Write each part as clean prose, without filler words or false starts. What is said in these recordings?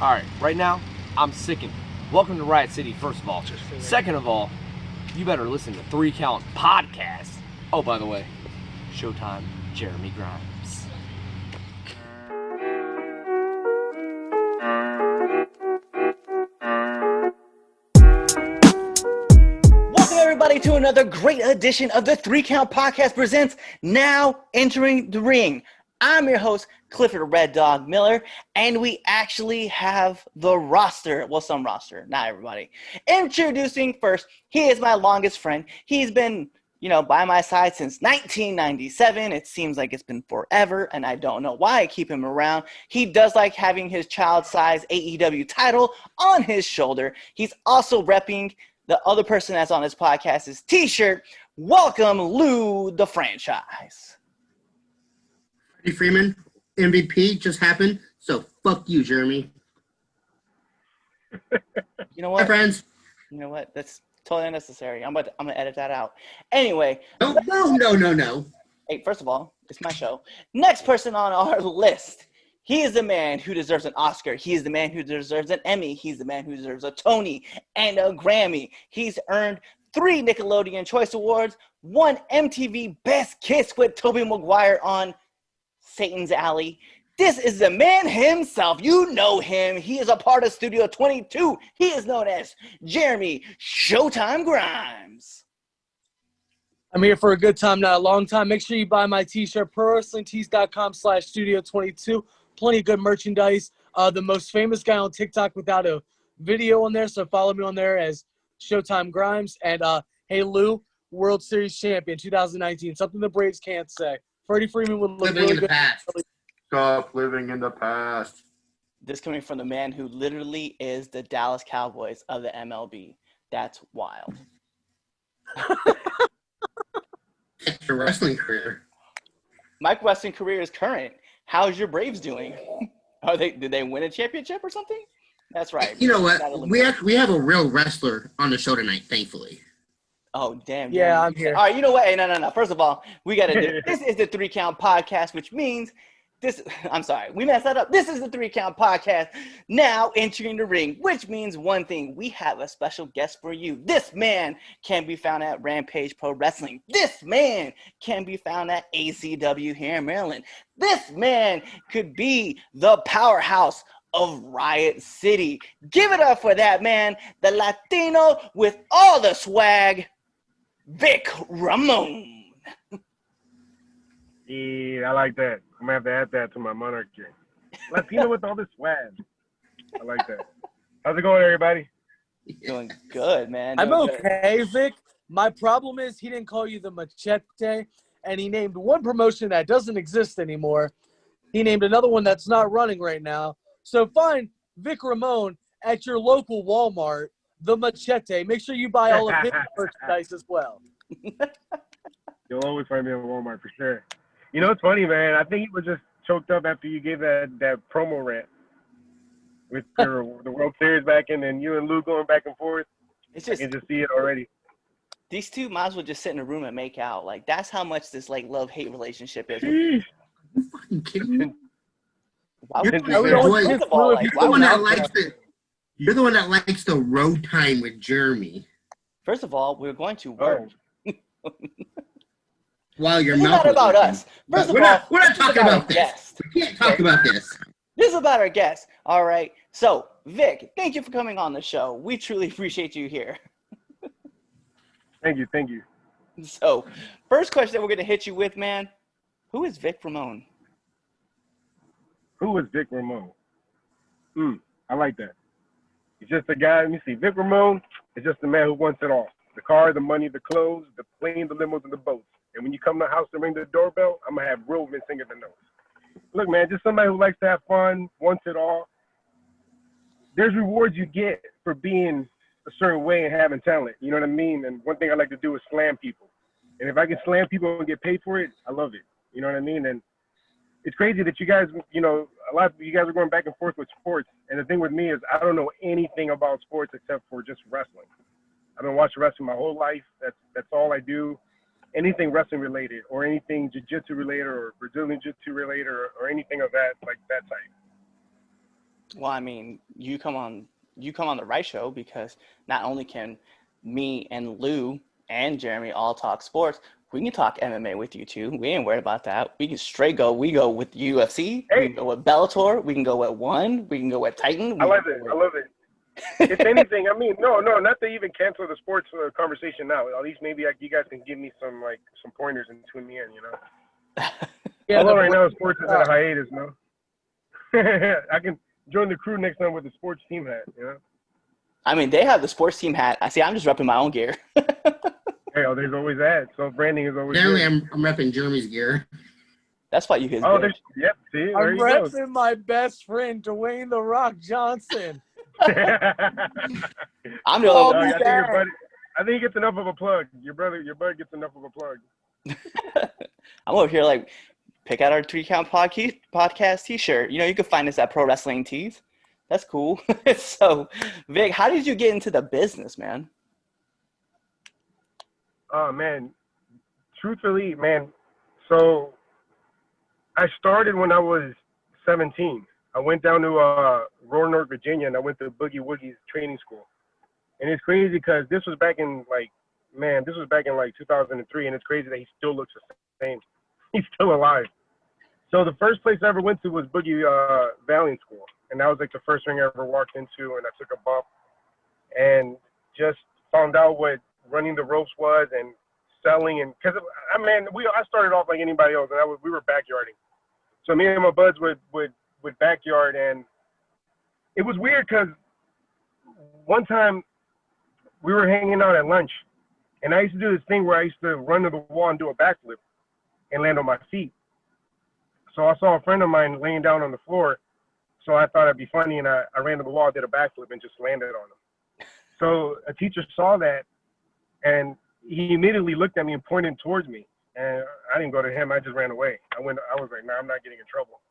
All right, right now, I'm sickened. Welcome to Riot City, first of all. Second of all, you better listen to 3 Count Podcast. Oh, by the way, Showtime, Jeremy Grimes. Welcome, everybody, to another great edition of the 3 Count Podcast presents Now Entering the Ring. I'm your host, Clifford Red Dog Miller, and we actually have the roster. Well, some roster, not everybody. Introducing first, he is my longest friend. He's been, by my side since 1997. It seems like it's been forever, and I don't know why I keep him around. He does like having his child-size AEW title on his shoulder. He's also repping the other person that's on his podcast's t-shirt. Welcome, Lou the Franchise. Freddie Freeman, MVP just happened, so fuck you, Jeremy. You know what? Hi, friends. You know what? That's totally unnecessary. I'm gonna edit that out. Anyway. No. Hey, first of all, it's my show. Next person on our list. He is the man who deserves an Oscar. He is the man who deserves an Emmy. He's the man who deserves a Tony and a Grammy. He's earned 3 Nickelodeon Choice Awards, 1 MTV Best Kiss with Tobey Maguire on Satan's Alley. This is the man himself. You know him. He is a part of Studio 22. He is known as Jeremy Showtime Grimes. I'm here for a good time, not a long time. Make sure you buy my t-shirt, prowrestlingtees.com/studio22. Plenty of good merchandise. The most famous guy on TikTok without a video on there, so follow me on there as Showtime Grimes. And hey, Lou, World Series champion 2019. Something the Braves can't say. Freddie Freeman would look Living really in the good. past. Stop living in the past. This coming from the man who literally is the Dallas Cowboys of the MLB. That's wild. It's your wrestling career. My wrestling career is current. How's your Braves doing? Did they win a championship or something? That's right. You know what? We have a real wrestler on the show tonight, thankfully. Oh, damn. Yeah, I'm here. All right, you know what? Hey, no. First of all, we got to do this is the 3 Count Podcast, which means this – I'm sorry. We messed that up. This is the 3 Count Podcast, now entering the ring, which means one thing. We have a special guest for you. This man can be found at Rampage Pro Wrestling. This man can be found at ACW here in Maryland. This man could be the powerhouse of Riot City. Give it up for that man, the Latino with all the swag, Vic Ramon. Yeah, I like that. I'm going to have to add that to my monarchy. Latino with all this swag. I like that. How's it going, everybody? Doing good, man. I'm okay, Vic. My problem is he didn't call you the Machete, and he named one promotion that doesn't exist anymore. He named another one that's not running right now. So find Vic Ramon at your local Walmart, the Machete. Make sure you buy all of his merchandise as well. You'll always find me at Walmart for sure. You know, it's funny, man. I think he was just choked up after you gave that promo rant with the World Series back in, and you and Lou going back and forth. It's just, I can just see it already. These two might as well just sit in a room and make out. Like, that's how much this love-hate relationship is. You fucking kidding me? Why You're would the one that likes the road time with Jeremy. First of all, we're going to work. While your This is mouth not about us. First of all, we're not talking about this. Guest. We can't talk about this. This is about our guest. All right. So, Vic, thank you for coming on the show. We truly appreciate you here. Thank you. So, first question that we're going to hit you with, man. Who is Vic Ramon? Who is Vic Ramon? I like that. He's just a guy. Let me see. Vic Ramon is just a man who wants it all. The car, the money, the clothes, the plane, the limos, and the boats. And when you come to the house and ring the doorbell, I'm going to have Roman singing the notes. Look, man, just somebody who likes to have fun, wants it all. There's rewards you get for being a certain way and having talent. You know what I mean? And one thing I like to do is slam people. And if I can slam people and get paid for it, I love it. You know what I mean? And it's crazy that you guys, a lot of you guys are going back and forth with sports. And the thing with me is I don't know anything about sports except for just wrestling. I've been watching wrestling my whole life. That's all I do. Anything wrestling related or anything jiu-jitsu related or Brazilian jiu-jitsu related or anything of that, like that type. Well, I mean, you come on the right show because not only can me and Lou and Jeremy all talk sports, we can talk MMA with you too. We ain't worried about that. We can straight go. We go with UFC. We Hey, can go with Bellator. We can go with One. We can go with Titan. I We love can it. go I love it. If anything, I mean, no, not to even cancel the sports conversation now. At least maybe you guys can give me some pointers and tune me in. You know. Yeah, Although the right now boys- sports is at a hiatus, no. I can join the crew next time with the sports team hat. You know. I mean, they have the sports team hat. I see. I'm just repping my own gear. Hey, oh, there's always that. So branding is always Apparently, good. I'm repping Jeremy's gear. That's why you his Oh, bitch. there's yep. See, there I'm you go. repping my best friend, Dwayne The Rock Johnson. I'm the Oh, only I think your yeah. buddy. I think he gets enough of a plug. Your brother gets enough of a plug. I'm over here like pick out our 3 Count podcast t-shirt. You know, you can find us at Pro Wrestling Tees. That's cool. So, Vic, how did you get into the business, man? Oh man, truthfully, man. So I started when I was 17. I went down to Roanoke, Virginia, and I went to Boogie Woogie's training school. And it's crazy because this was back in 2003, and it's crazy that he still looks the same. He's still alive. So the first place I ever went to was Boogie Valiant School, and that was like the first ring I ever walked into, and I took a bump and just found out what running the ropes was and selling, and because I started off like anybody else, and we were backyarding. So me and my buds would backyard, and it was weird because one time we were hanging out at lunch, and I used to do this thing where I used to run to the wall and do a backflip and land on my feet. So I saw a friend of mine laying down on the floor, so I thought it'd be funny, and I ran to the wall, did a backflip, and just landed on him. So a teacher saw that, and he immediately looked at me and pointed towards me. And I didn't go to him. I just ran away. I was like, nah, I'm not getting in trouble.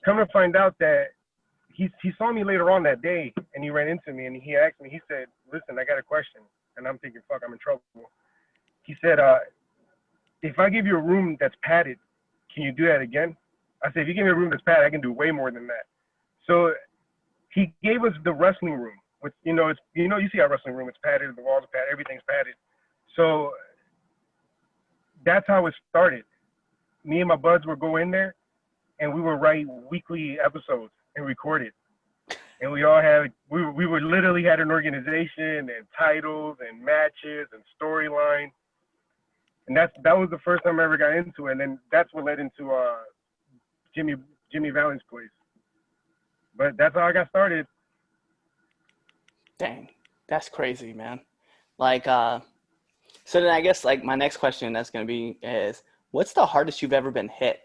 Come to find out that he saw me later on that day, and he ran into me, and he asked me, he said, listen, I got a question. And I'm thinking, fuck, I'm in trouble. He said, if I give you a room that's padded, can you do that again? I said, if you give me a room that's padded, I can do way more than that. So he gave us the wrestling room. With, you see our wrestling room, it's padded, the walls are padded, everything's padded. So that's how it started. Me and my buds would go in there, and we would write weekly episodes and record it. And we would literally had an organization and titles and matches and storyline. And that was the first time I ever got into it. And then that's what led into Jimmy Valiant's place. But that's how I got started. Dang, that's crazy, man. Like, so then I guess like my next question that's gonna be is, what's the hardest you've ever been hit?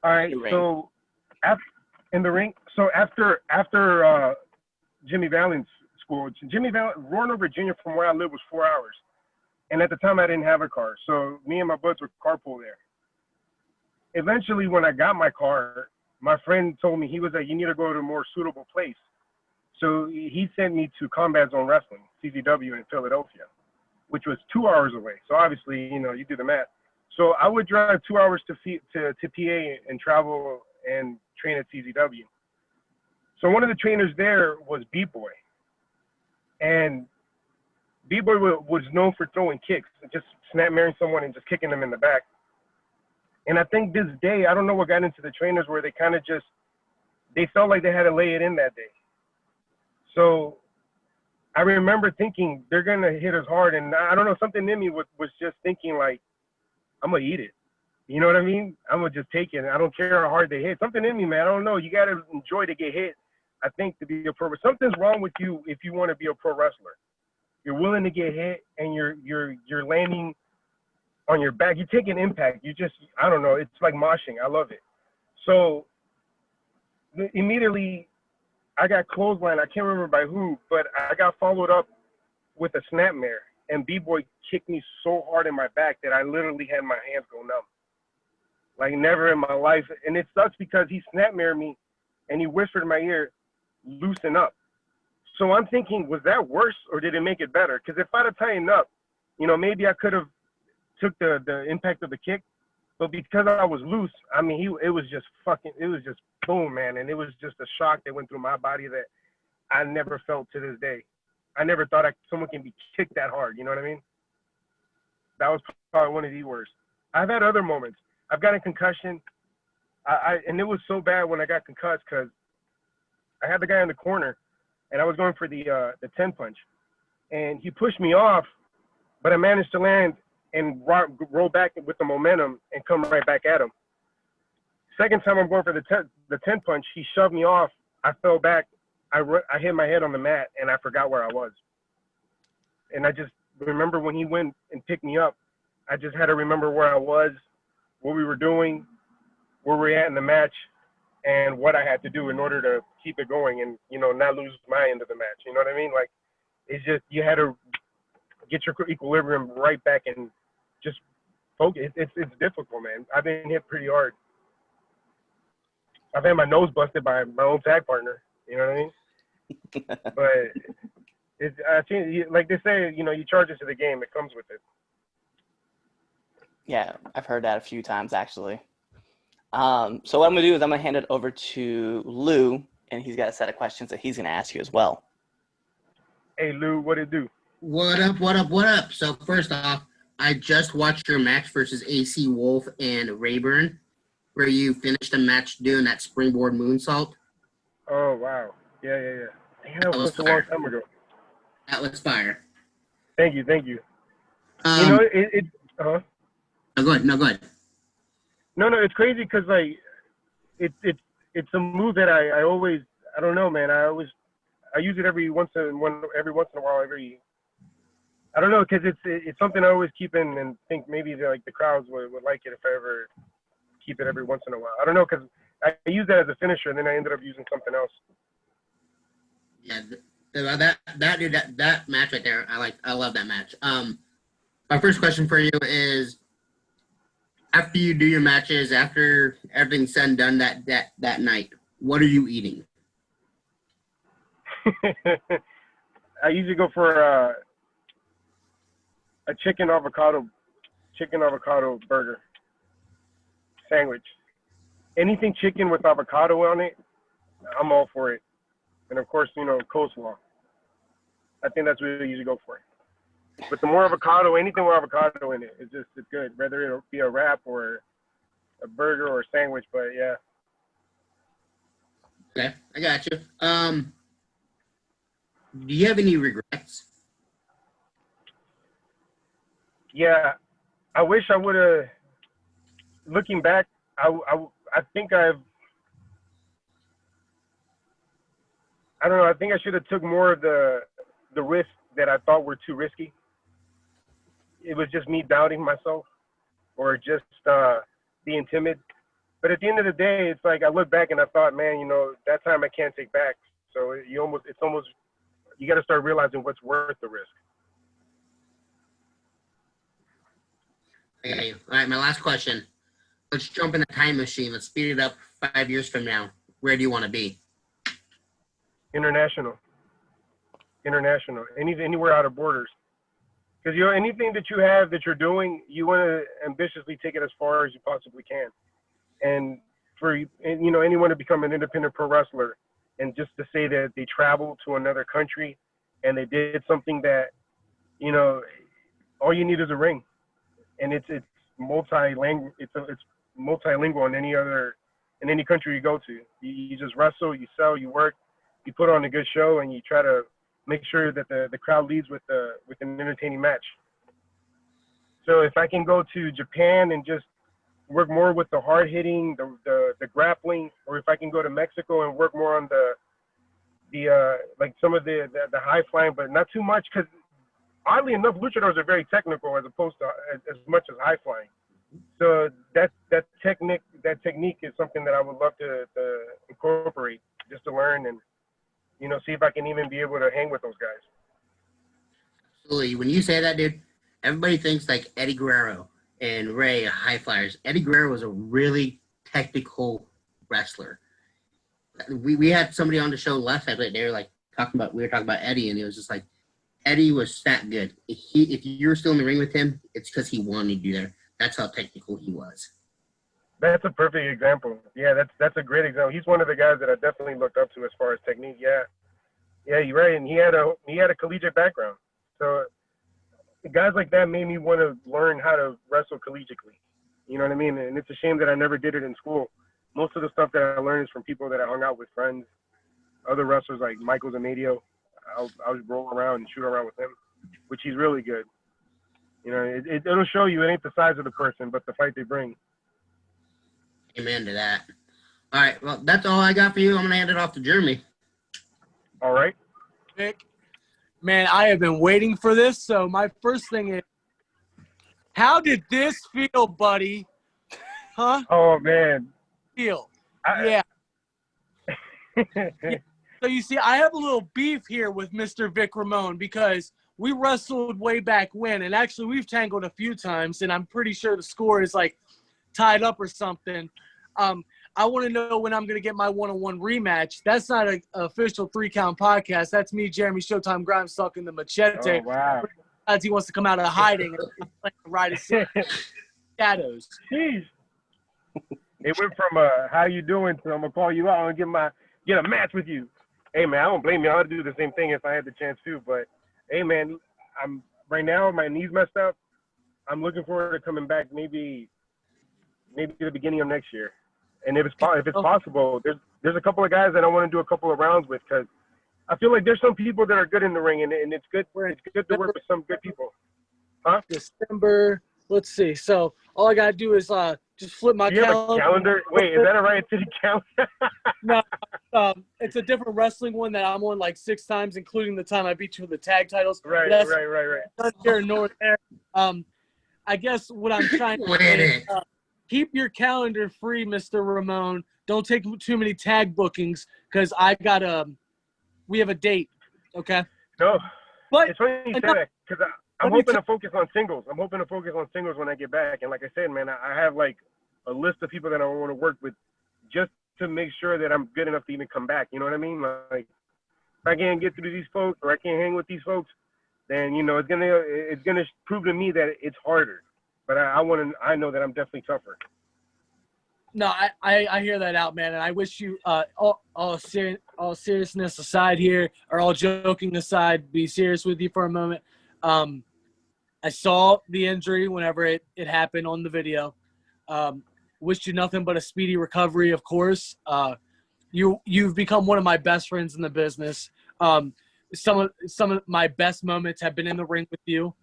All right, so in the ring, so after Jimmy Valiant's school, Roanoke, Virginia, from where I live was 4 hours, and at the time I didn't have a car, so me and my buds would carpool there. Eventually, when I got my car, my friend told me, he was like, you need to go to a more suitable place. So he sent me to Combat Zone Wrestling, CZW in Philadelphia, which was 2 hours away. So obviously, you do the math. So I would drive 2 hours to PA and travel and train at CZW. So one of the trainers there was B-Boy. And B-Boy was known for throwing kicks, just snap-marrying someone and just kicking them in the back. And I think this day, I don't know what got into the trainers where they kind of they felt like they had to lay it in that day. So I remember thinking they're going to hit us hard. And I don't know, something in me was just thinking like, I'm going to eat it. You know what I mean? I'm going to just take it. I don't care how hard they hit. Something in me, man. I don't know. You got to enjoy to get hit, I think, to be a pro. Something's wrong with you if you want to be a pro wrestler. You're willing to get hit, and you're landing on your back. You take an impact. I don't know. It's like moshing. I love it. So immediately I got clothesline. I can't remember by who, but I got followed up with a snapmare. And B-Boy kicked me so hard in my back that I literally had my hands go numb. Like never in my life. And it sucks because he snapmared me and he whispered in my ear, loosen up. So I'm thinking, was that worse or did it make it better? Because if I'd have tightened up, maybe I could have took the impact of the kick, But because I was loose, I mean, it was just boom, man. And it was just a shock that went through my body that I never felt to this day. I never thought someone can be kicked that hard. You know what I mean? That was probably one of the worst. I've had other moments. I've gotten concussion. And it was so bad when I got concussed because I had the guy in the corner, and I was going for the 10 punch, and he pushed me off, but I managed to land and roll back with the momentum and come right back at him. Second time I'm going for the 10 punch, he shoved me off. I fell back. I hit my head on the mat, and I forgot where I was. And I just remember when he went and picked me up, I just had to remember where I was, what we were doing, where we're at in the match, and what I had to do in order to keep it going and, you know, not lose my end of the match. You know what I mean? Like, it's just, you had to get your equilibrium right back and just focus. It's difficult, man. I've been hit pretty hard. I've had my nose busted by my own tag partner. You know what I mean? But I think, like they say, you know, you charge it to the game. It comes with it. Yeah, I've heard that a few times, actually. So what I'm going to do is I'm going to hand it over to Lou, and he's got a set of questions that he's going to ask you as well. Hey, Lou, what it do? What up, what up, what up? So first off, I just watched your match versus AC Wolf and Rayburn, where you finished the match doing that springboard moonsault. Oh, wow. Yeah. Damn, that was a long time ago. That was fire. Thank you. You know, uh-huh. No, go ahead. No, it's crazy because, like, it's a move that I always, I don't know, man. I use it every once in a while. I don't know, because it's something I always keep in and think maybe the crowds would like it if I ever keep it every once in a while. I don't know, because I use that as a finisher, and then I ended up using something else. Yeah, that match right there, I love that match. My first question for you is, after you do your matches, after everything's said and done that night, what are you eating? I usually go for a chicken avocado burger sandwich. Anything chicken with avocado on it, I'm all for it. And of course, you know, coleslaw. I think that's what I usually go for. But the more avocado, anything with avocado in it, it's good. Whether it'll be a wrap or a burger or a sandwich, but yeah. Okay, I got you. Do you have any regrets? Yeah, I wish I would have. Looking back, I think I don't know. I think I should have took more of the risks that I thought were too risky. It was just me doubting myself, or just being timid. But at the end of the day, it's like I look back and I thought, man, you know, that time I can't take back. So you got to start realizing what's worth the risk. Okay, all right, my last question. Let's jump in a time machine. Let's speed it up 5 years from now. Where do you want to be? International. Anywhere out of borders. Because, you know, anything that you have that you're doing, you want to ambitiously take it as far as you possibly can. And you know, anyone to become an independent pro wrestler, and just to say that they traveled to another country and they did something that, you know, all you need is a ring, and it's multilingual. It's multilingual in any country you go to. You just wrestle, you sell, you work, you put on a good show, and you try to make sure that the crowd leads with an entertaining match. So if I can go to Japan and just work more with the hard hitting, the grappling, or if I can go to Mexico and work more on the like some of the high flying, but not too much, because oddly enough, luchadors are very technical as opposed to as much as high flying. So that technique is something that I would love to incorporate, just to learn and, you know, see if I can even be able to hang with those guys. Absolutely. When you say that, dude, everybody thinks like Eddie Guerrero and Ray are high flyers. Eddie Guerrero was a really technical wrestler. We had somebody on the show last night, they were like we were talking about Eddie, and it was just like, Eddie was that good. If you were still in the ring with him, it's because he wanted you there. That's how technical he was. That's a perfect example. Yeah, that's a great example. He's one of the guys that I definitely looked up to as far as technique. Yeah, yeah, you're right. And he had a collegiate background, so guys like that made me want to learn how to wrestle collegiately. You know what I mean? And it's a shame that I never did it in school. Most of the stuff that I learned is from people that I hung out with, friends, other wrestlers like Michael Zamadio. I'll roll around and shoot around with him, which he's really good. You know, it'll show you it ain't the size of the person, but the fight they bring. Amen to that. All right, well, that's all I got for you. I'm going to hand it off to Jeremy. All right. Vic, man, I have been waiting for this. So my first thing is, how did this feel, buddy? Huh? Oh man. Feel? Yeah. Yeah. So you see, I have a little beef here with Mr. Vic Ramon because we wrestled way back when, and actually we've tangled a few times, and I'm pretty sure the score is like tied up or something. I want to know when I'm going to get my one-on-one rematch. That's not an official 3-count podcast. That's me, Jeremy Showtime Grimes, talking the machete. Oh wow. As he wants to come out of hiding and ride his shadows. Jeez. It went from how you doing to I'm gonna call you out and get a match with you. Hey man, I don't blame you. I would do the same thing if I had the chance too. But hey man, I'm right now my knee's messed up. I'm looking forward to coming back maybe the beginning of next year. And if it's possible, there's a couple of guys that I want to do a couple of rounds with because I feel like there's some people that are good in the ring and it's good to work with some good people. Huh? December. Let's see. So all I gotta do is just flip my calendar. calendar. You have a calendar? Wait, is that a Riot City calendar? No, it's a different wrestling one that I'm on like 6 times, including the time I beat you for the tag titles. Right. None here nor there. I guess what I'm trying to say is keep your calendar free, Mr. Ramon. Don't take too many tag bookings because we have a date. Okay. No, but it's funny you say that because I'm hoping to focus on singles. I'm hoping to focus on singles when I get back. And like I said, man, I have like a list of people that I want to work with just to make sure that I'm good enough to even come back. You know what I mean? Like if I can't get through these folks or I can't hang with these folks, then, you know, it's gonna prove to me that it's harder. But I know that I'm definitely tougher. No, I hear that out, man, and I wish you all seriousness aside here, or all joking aside, be serious with you for a moment. I saw the injury whenever it happened on the video. Wished you nothing but a speedy recovery, of course. You've become one of my best friends in the business. Some of my best moments have been in the ring with you.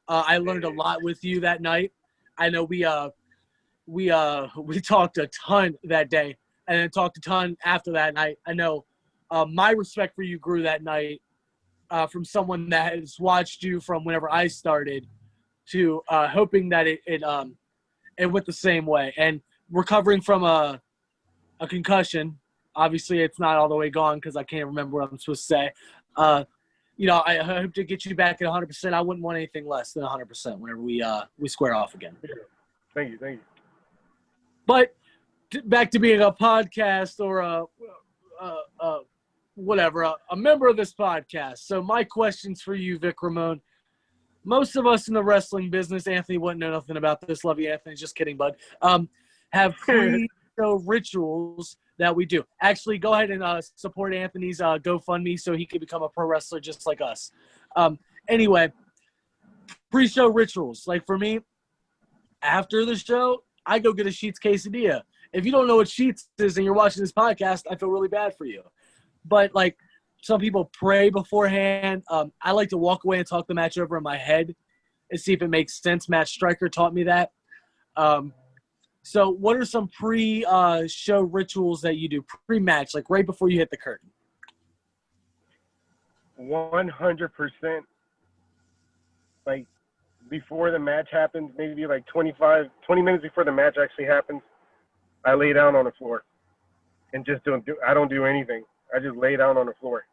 I learned a lot with you that night. I know we talked a ton that day, and then talked a ton after that night. I know my respect for you grew that night from someone that has watched you from whenever I started to hoping that it went the same way. And recovering from a concussion, obviously it's not all the way gone because I can't remember what I'm supposed to say. You know, I hope to get you back at 100%. I wouldn't want anything less than 100% whenever we square off again. Thank you. But back to being a podcast or a member of this podcast. So my questions for you, Vic Ramon. Most of us in the wrestling business, Anthony wouldn't know nothing about this. Love you, Anthony. Just kidding, bud. Have pre-show rituals that we do. Actually, go ahead and support Anthony's GoFundMe so he can become a pro wrestler just like us. Anyway, pre-show rituals. Like for me, after the show, I go get a Sheetz quesadilla. If you don't know what Sheetz is and you're watching this podcast, I feel really bad for you. But like some people pray beforehand. I like to walk away and talk the match over in my head and see if it makes sense. Matt Stryker taught me that. So what are some pre-show rituals that you do pre-match, like right before you hit the curtain? 100%. Like before the match happens, maybe like 20 minutes before the match actually happens, I lay down on the floor and just I don't do anything. I just lay down on the floor.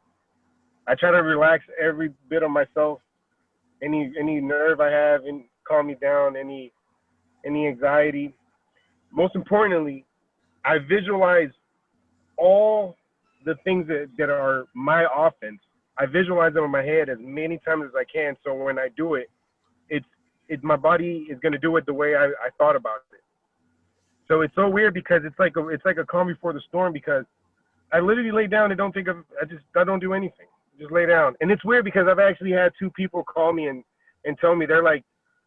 I try to relax every bit of myself, any nerve I have, and calm me down, any anxiety. Most importantly, I visualize all the things that are my offense. I visualize them in my head as many times as I can, so when I do it, it's my body is going to do it the way I thought about it. So it's so weird because it's like a calm before the storm, because I literally lay down and don't think of I don't do anything. Just lay down. And it's weird because I've actually had 2 people call me and tell me, they're like,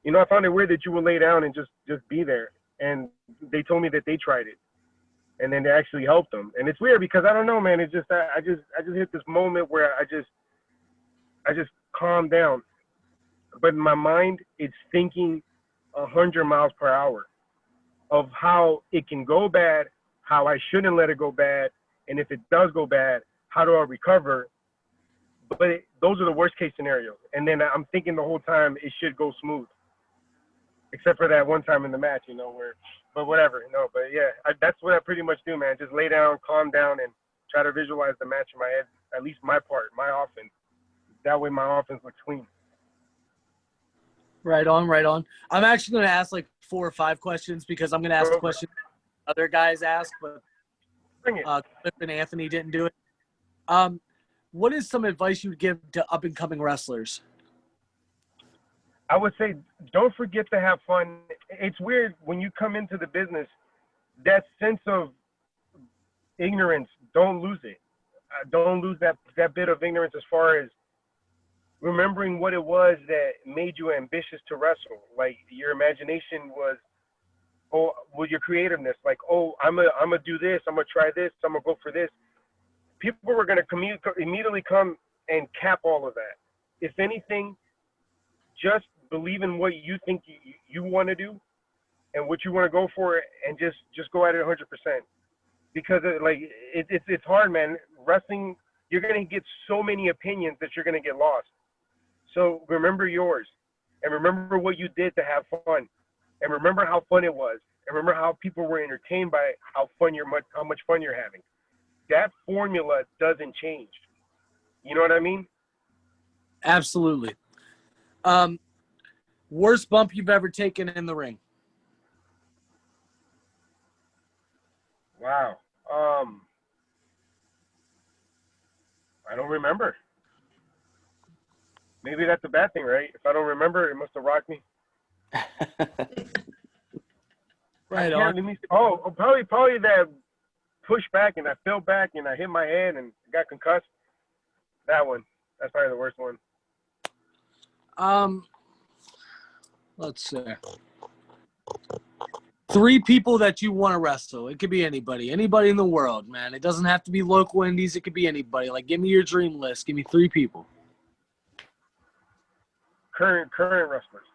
I found it weird that you would lay down and just be there. And they told me that they tried it and then it actually helped them. And it's weird because I don't know, man. It's just I just hit this moment where I just calm down. But in my mind, it's thinking 100 miles per hour of how it can go bad, how I shouldn't let it go bad, and if it does go bad, how do I recover? But those are the worst case scenarios. And then I'm thinking the whole time it should go smooth, except for that one time in the match, but whatever, But yeah, that's what I pretty much do, man. Just lay down, calm down, and try to visualize the match in my head, at least my part, my offense. That way my offense looks clean. Right on, right on. I'm actually going to ask like 4 or 5 questions because I'm going to ask a question other guys ask, but Bring it. Cliff and Anthony didn't do it. What is some advice you would give to up-and-coming wrestlers? I would say don't forget to have fun. It's weird when you come into the business, that sense of ignorance, don't lose it. Don't lose that bit of ignorance as far as remembering what it was that made you ambitious to wrestle. Like your imagination was your creativeness. Like, I'm gonna do this. I'm gonna try this. I'm gonna go for this. People were gonna immediately come and cap all of that. If anything, just believe in what you think you want to do and what you want to go for, and just go at it 100%. Because it's hard, man. Wrestling, you're gonna get so many opinions that you're gonna get lost. So remember yours, and remember what you did to have fun, and remember how fun it was, and remember how people were entertained by how much fun you're having. That formula doesn't change. You know what I mean? Absolutely. Worst bump you've ever taken in the ring? Wow. I don't remember. Maybe that's a bad thing, right? If I don't remember, it must have rocked me. Right on. Probably that push back and I fell back and I hit my head and got concussed. That one. That's probably the worst one. Let's see. 3 people that you want to wrestle. It could be anybody in the world, man. It doesn't have to be local indies. It could be anybody. Like, give me your dream list. Give me 3 people. Current wrestlers.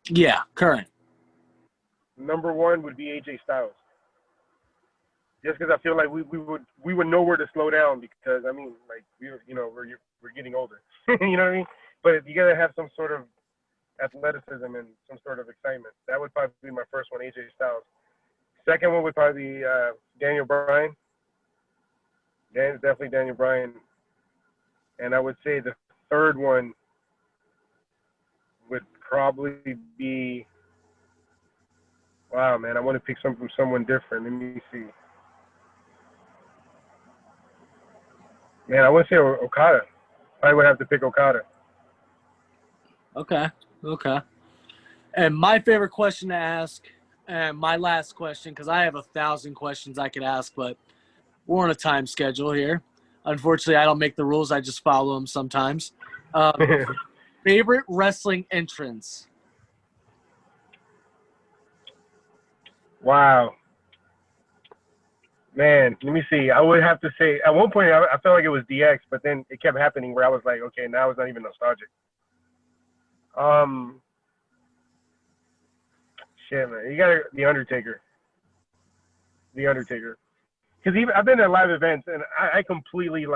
Yeah, current. Number 1 would be AJ Styles. Just because I feel like we would know where to slow down, because we're getting older. You know what I mean? But you gotta have some sort of athleticism and some sort of excitement. That would probably be my first one, AJ Styles. Second one would probably be Daniel Bryan. Definitely Daniel Bryan. And I would say the third one would probably be, wow, man, I want to pick someone different. Let me see. Man, I want to say Okada. I would have to pick Okada. Okay. And my favorite question to ask, and my last question, because I have 1,000 questions I could ask, but we're on a time schedule here. Unfortunately, I don't make the rules. I just follow them sometimes. Favorite wrestling entrance? Wow. Man, let me see. I would have to say, at one point, I felt like it was DX, but then it kept happening where I was like, okay, now it's not even nostalgic. Shit, man. You got the Undertaker. The Undertaker. Because I've been at live events, and I completely,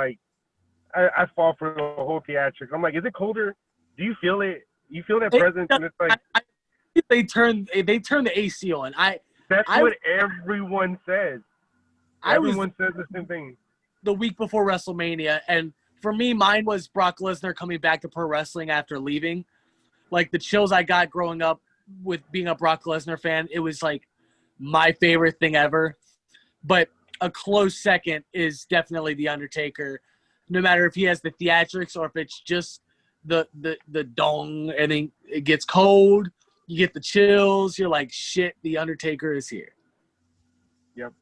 I fall for the whole theatrics. I'm like, is it colder? Do you feel it? You feel that presence? And it's like, they turn the AC on. That's what everyone says. Everyone says the same thing. The week before WrestleMania, and for me, mine was Brock Lesnar coming back to pro wrestling after leaving. Like, the chills I got growing up with being a Brock Lesnar fan, it was like my favorite thing ever. But a close second is definitely the Undertaker. No matter if he has the theatrics or if it's just the dong and then it gets cold, You get the chills. You're like, shit, the Undertaker is here. Yep.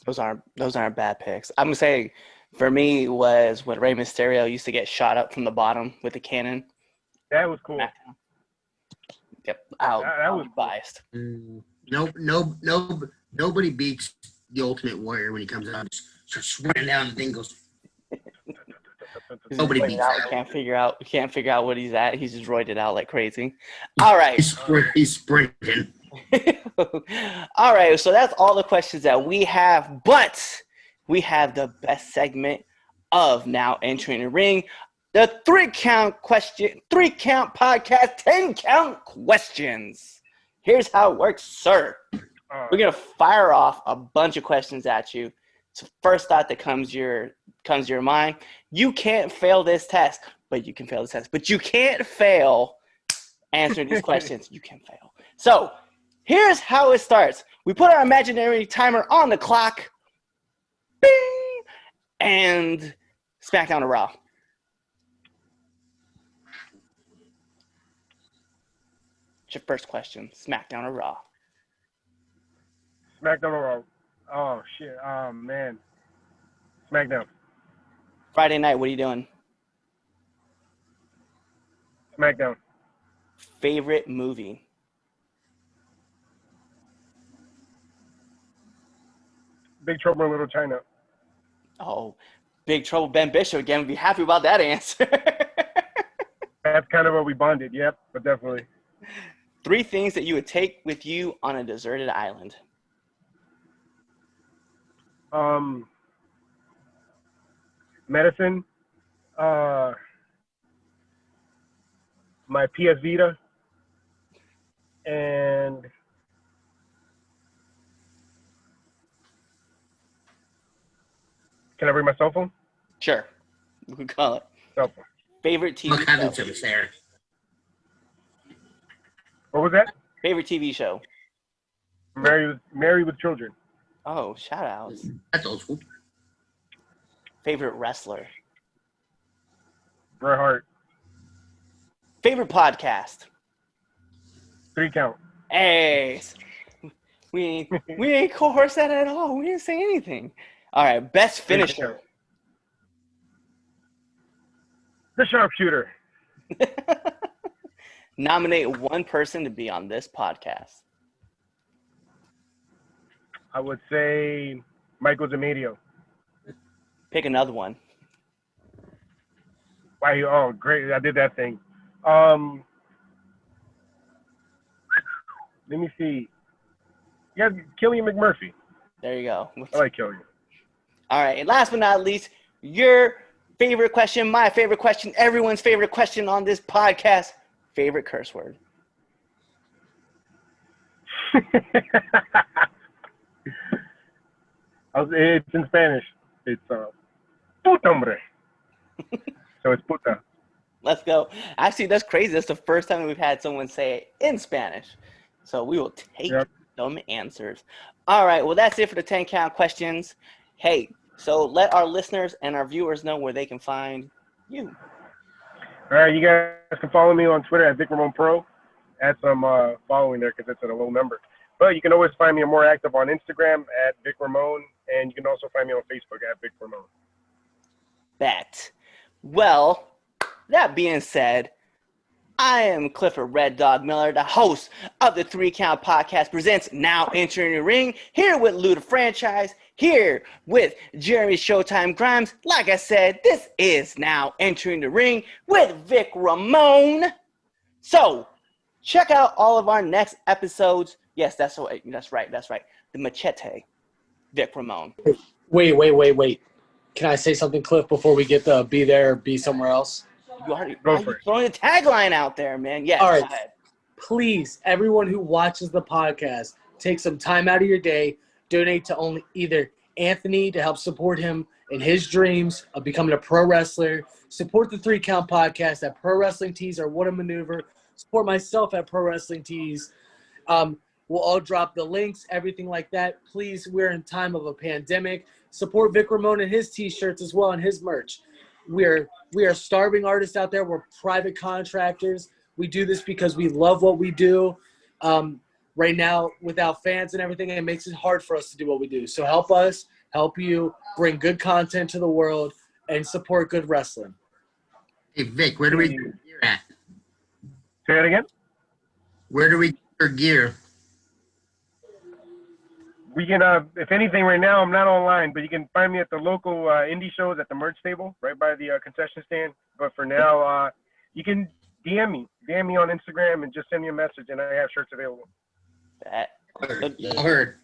Those aren't bad picks. I'm gonna say, for me, was when Rey Mysterio used to get shot up from the bottom with a cannon. That was cool. Yep, That was be biased. Nobody beats the Ultimate Warrior when he comes out and just starts running down the thing, goes. Nobody beats that. Can't figure out what he's at. He's just roided out like crazy. All right. He's sprinting. All right, so that's all the questions that we have, but we have the best segment of Now Entering the Ring, the 3-count podcast, 10-count questions. Here's how it works, sir. We're gonna fire off a bunch of questions at you. So first thought that comes to your mind. You can't fail this test, but you can fail this test. But you can't fail answering these questions. You can fail. So here's how it starts. We put our imaginary timer on the clock. Bing! And SmackDown or Raw. What's your first question? SmackDown or Raw? SmackDown or Raw? Oh, shit. Oh, man. SmackDown. Friday night, what are you doing? SmackDown. Favorite movie? Big Trouble in Little China. Oh, Big Trouble, Ben Bishop again. We'd be happy about that answer. That's kind of where we bonded. Yep, but definitely. 3 things that you would take with you on a deserted island. Medicine. My PS Vita. And can I bring my cell phone? Sure. We can call it. Cell phone. Favorite TV Look, having show? was there. What was that? Favorite TV show? Married with Children. Oh, shout outs. That's old school. Favorite wrestler? Bret Hart. Favorite podcast? 3 count. Hey, we ain't coerced that at all. We didn't say anything. All right, best finisher. The Sharpshooter. Nominate one person to be on this podcast. I would say Michael D'Amelio. Pick another one. Why? Oh, great! I did that thing. Let me see. Yeah, Killian McMurphy. There you go. I like Killian. All right, and last but not least, your favorite question, my favorite question, everyone's favorite question on this podcast. Favorite curse word. It's in Spanish. It's puta hombre. So it's puta. Let's go. Actually, that's crazy. That's the first time we've had someone say it in Spanish. So we will take them answers. All right. Well, that's it for the 10-count questions. Hey, so let our listeners and our viewers know where they can find you. All right. You guys can follow me on Twitter at Vic Ramon Pro. Add some following there because it's at a low number. But you can always find me more active on Instagram at Vic Ramon. And you can also find me on Facebook at Vic Ramon. Well, that being said, I am Clifford Red Dog Miller, the host of the 3-Count Podcast presents Now Entering the Ring, here with Luda Franchise, here with Jeremy Showtime Grimes. Like I said, this is Now Entering the Ring with Vic Ramon. So, check out all of our next episodes. Yes, that's right. The Machete, Vic Ramon. Wait. Can I say something, Cliff, before we get the be there, be somewhere else? You already Go for it. throwing the tagline out there, man. Yes. All right. Please, everyone who watches the podcast, take some time out of your day, donate to only either Anthony to help support him in his dreams of becoming a pro wrestler, support the 3-Count Podcast at Pro Wrestling Tees or What a Maneuver, support myself at Pro Wrestling Tees. We'll all drop the links, everything like that. Please, we're in time of a pandemic. Support Vic Ramon and his T-shirts as well and his merch. We are starving artists out there. We're private contractors. We do this because we love what we do. Right now, without fans and everything, it makes it hard for us to do what we do. So help us, help you, bring good content to the world, and support good wrestling. Hey, Vic, where do we get your gear at? Say that again. Where do we get your gear? We can, if anything, right now I'm not online, but you can find me at the local indie shows at the merch table right by the concession stand. But for now, you can DM me on Instagram, and just send me a message, and I have shirts available. Heard.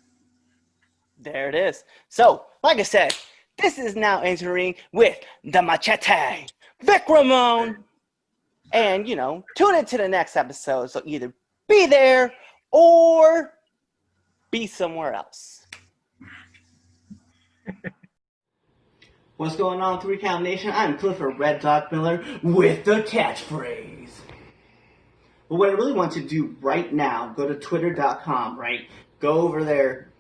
There it is. So, like I said, this is now entering with the machete, Vic Ramon. And, tune into the next episode. So either be there or be somewhere else. What's going on, 3 Count Nation? I'm Clifford Red Dog Miller with the catchphrase. But what I really want to do right now, go to twitter.com, right? Go over there,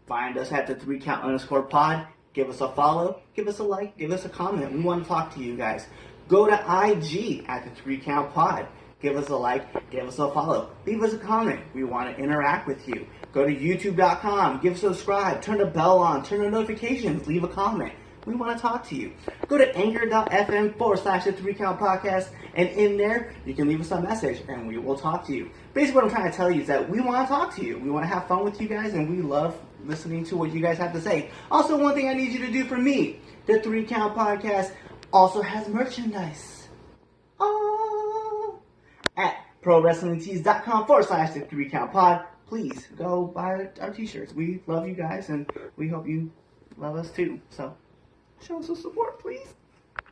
find us at the 3count_pod, give us a follow, give us a like, give us a comment. We want to talk to you guys. Go to IG at the 3Count Pod. Give us a like, give us a follow, leave us a comment. We want to interact with you. Go to youtube.com, give a subscribe, turn the bell on, turn the notifications, leave a comment. We want to talk to you. Go to anchor.fm/the 3Count Podcast, and in there, you can leave us a message, and we will talk to you. Basically, what I'm trying to tell you is that we want to talk to you. We want to have fun with you guys, and we love listening to what you guys have to say. Also, one thing I need you to do for me, the 3Count Podcast also has merchandise. Oh, at prowrestlingtees.com/the 3Count Pod. Please go buy our t-shirts. We love you guys, and we hope you love us too. So show us some support, please.